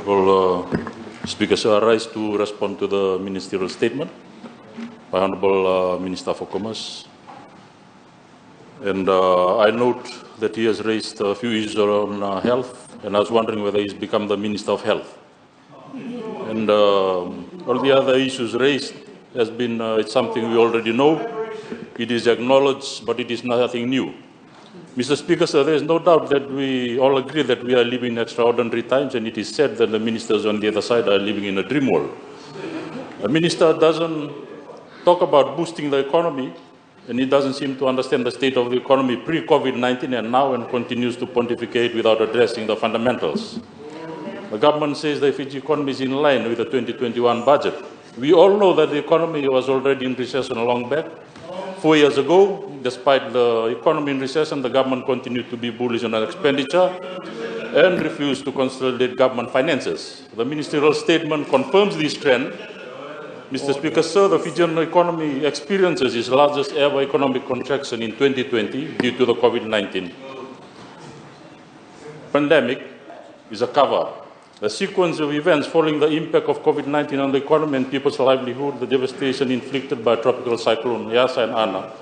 Well, Speaker, sir, I rise to respond to the ministerial statement by Honourable Minister for Commerce. And I note that he has raised a few issues around health, and I was wondering whether he's become the Minister of Health. And all the other issues raised has been, it's something we already know. It is acknowledged, but it is nothing new. Mr. Speaker, sir, there is no doubt that we all agree that we are living in extraordinary times, and it is said that the ministers on the other side are living in a dream world. The minister doesn't talk about boosting the economy, and he doesn't seem to understand the state of the economy pre-COVID-19 and now, and continues to pontificate without addressing the fundamentals. The government says the Fiji economy is in line with the 2021 budget. We all know that the economy was already in recession long back. 4 years ago, despite the economy in recession, the government continued to be bullish on expenditure and refused to consolidate government finances. The ministerial statement confirms this trend. Mr. Speaker, sir, the Fijian economy experiences its largest ever economic contraction in 2020 due to the COVID-19 pandemic is a cover-up. The sequence of events following the impact of COVID-19 on the economy and people's livelihood, the devastation inflicted by tropical cyclone Yasa and Ana,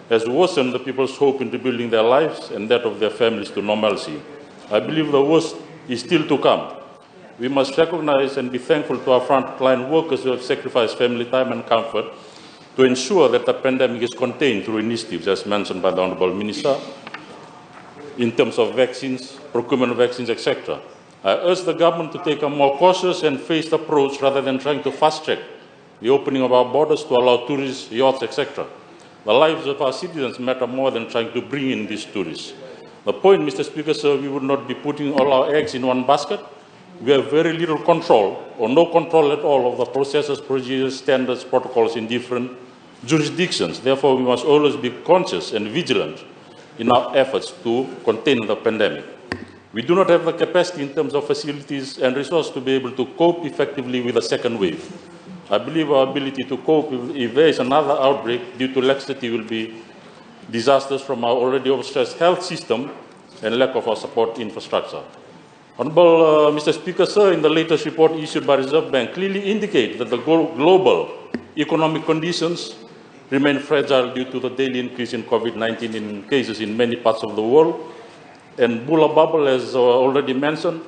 has worsened the people's hope in rebuilding their lives and that of their families to normalcy. I believe the worst is still to come. We must recognize and be thankful to our frontline workers who have sacrificed family time and comfort to ensure that the pandemic is contained through initiatives, as mentioned by the Honourable Minister, in terms of vaccines, procurement of vaccines, etc. I urge the government to take a more cautious and phased approach rather than trying to fast-track the opening of our borders to allow tourists, yachts, etc. The lives of our citizens matter more than trying to bring in these tourists. The point, Mr. Speaker, sir, we would not be putting all our eggs in one basket. We have very little control, or no control at all, of the processes, procedures, standards, protocols in different jurisdictions. Therefore, we must always be conscious and vigilant in our efforts to contain the pandemic. We do not have the capacity in terms of facilities and resources to be able to cope effectively with the second wave. I believe our ability to cope if there is another outbreak due to laxity will be disasters from our already overstressed health system and lack of our support infrastructure. Honourable Mr. Speaker, sir, in the latest report issued by Reserve Bank clearly indicate that the global economic conditions remain fragile due to the daily increase in COVID-19 in cases in many parts of the world. And Bula bubble, as already mentioned,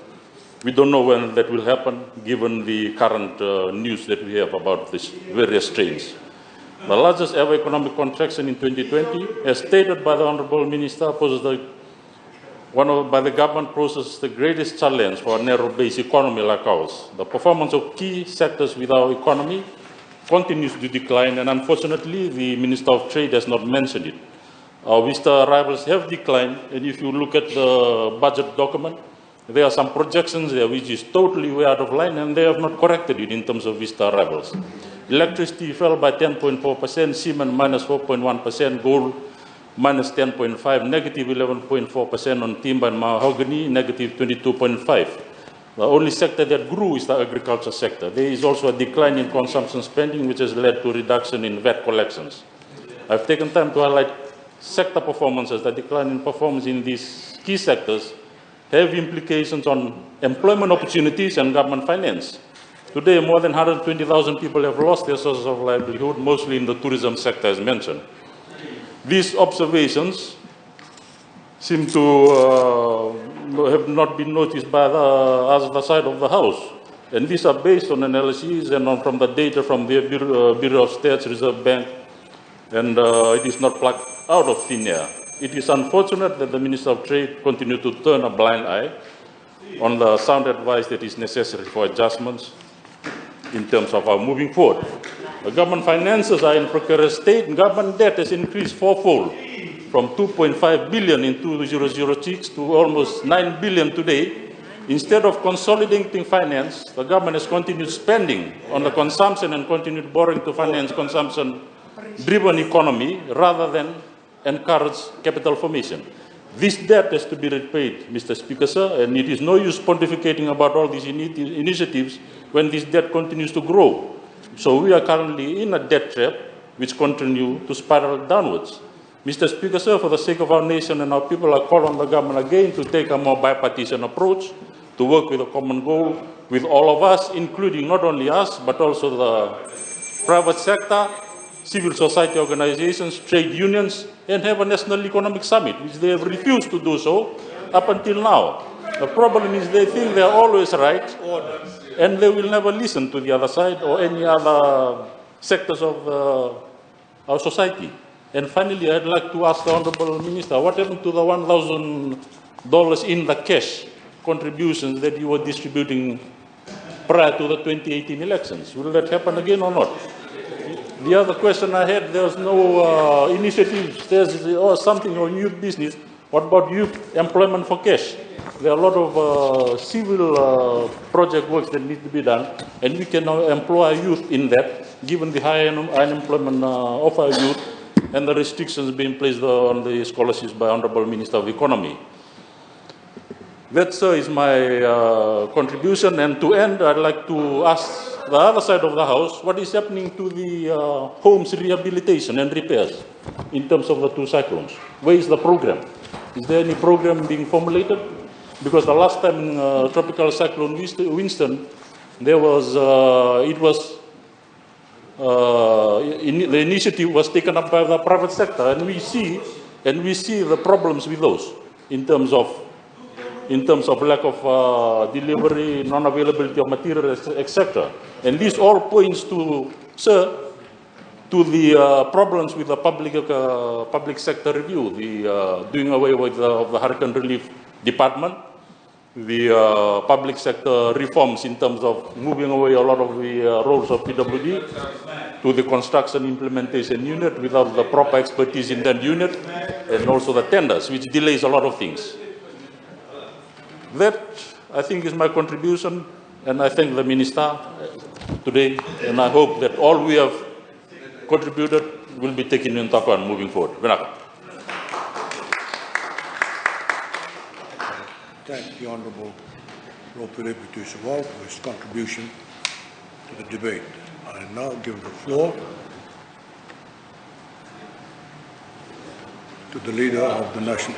we don't know when that will happen, given the current news that we have about these various strains. The largest ever economic contraction in 2020, as stated by the Honourable Minister, by the government, poses the greatest challenge for a narrow-based economy like ours. The performance of key sectors with our economy continues to decline, and unfortunately, the Minister of Trade has not mentioned it. Our visitor arrivals have declined, and if you look at the budget document, there are some projections there which is totally way out of line, and they have not corrected it in terms of visitor arrivals. Electricity fell by 10.4%, cement minus 4.1%, gold minus 10.5%, negative 11.4% on timber and mahogany, negative 22.5%. The only sector that grew is the agriculture sector. There is also a decline in consumption spending, which has led to a reduction in VAT collections. I've taken time to highlight sector performances. The decline in performance in these key sectors have implications on employment opportunities and government finance. Today, more than 120,000 people have lost their sources of livelihood, mostly in the tourism sector, as mentioned. These observations seem to have not been noticed by the other side of the House. And these are based on analyses and from the data from the Bureau of Stats, Reserve Bank, and it is not plucked out of thin air. It is unfortunate that the Minister of Trade continued to turn a blind eye on the sound advice that is necessary for adjustments in terms of our moving forward. The government finances are in precarious state, and government debt has increased fourfold from 2.5 billion in 2006 to almost 9 billion today. Instead of consolidating finance, the government has continued spending on the consumption and continued borrowing to finance consumption-driven economy rather than encourage capital formation. This debt has to be repaid, Mr. Speaker, sir, and it is no use pontificating about all these initiatives when this debt continues to grow. So we are currently in a debt trap which continue to spiral downwards. Mr. Speaker, sir, for the sake of our nation and our people, I call on the government again to take a more bipartisan approach to work with a common goal, with all of us, including not only us, but also the private sector, civil society organizations, trade unions, and have a national economic summit, which they have refused to do so up until now. The problem is they think they are always right, and they will never listen to the other side or any other sectors of our society. And finally, I'd like to ask the Honorable Minister, what happened to the $1,000 in the cash contributions that you were distributing prior to the 2018 elections? Will that happen again or not? The other question I had, there's no initiatives, there's something on youth business. What about youth employment for cash? There are a lot of civil project works that need to be done, and we can employ youth in that, given the high unemployment of our youth and the restrictions being placed on the scholarships by Honorable Minister of Economy. That, sir, is my contribution. And to end, I'd like to ask the other side of the House, what is happening to the homes rehabilitation and repairs in terms of the two cyclones? Where is the program? Is there any program being formulated? Because the last time tropical cyclone Winston, there was, the initiative was taken up by the private sector, and we see the problems with those in terms of lack of delivery, non-availability of materials, etc. And this all points to, sir, to the problems with the public sector review, the doing away with the Hurricane Relief Department, the public sector reforms in terms of moving away a lot of the roles of PWD to the construction implementation unit without the proper expertise in that unit, and also the tenders, which delays a lot of things. That, I think, is my contribution, and I thank the Minister today, and I hope that all we have contributed will be taken into account moving forward. Thank the Honourable Roper Deputy Sawal for his contribution to the debate. I now give the floor to the Leader of the National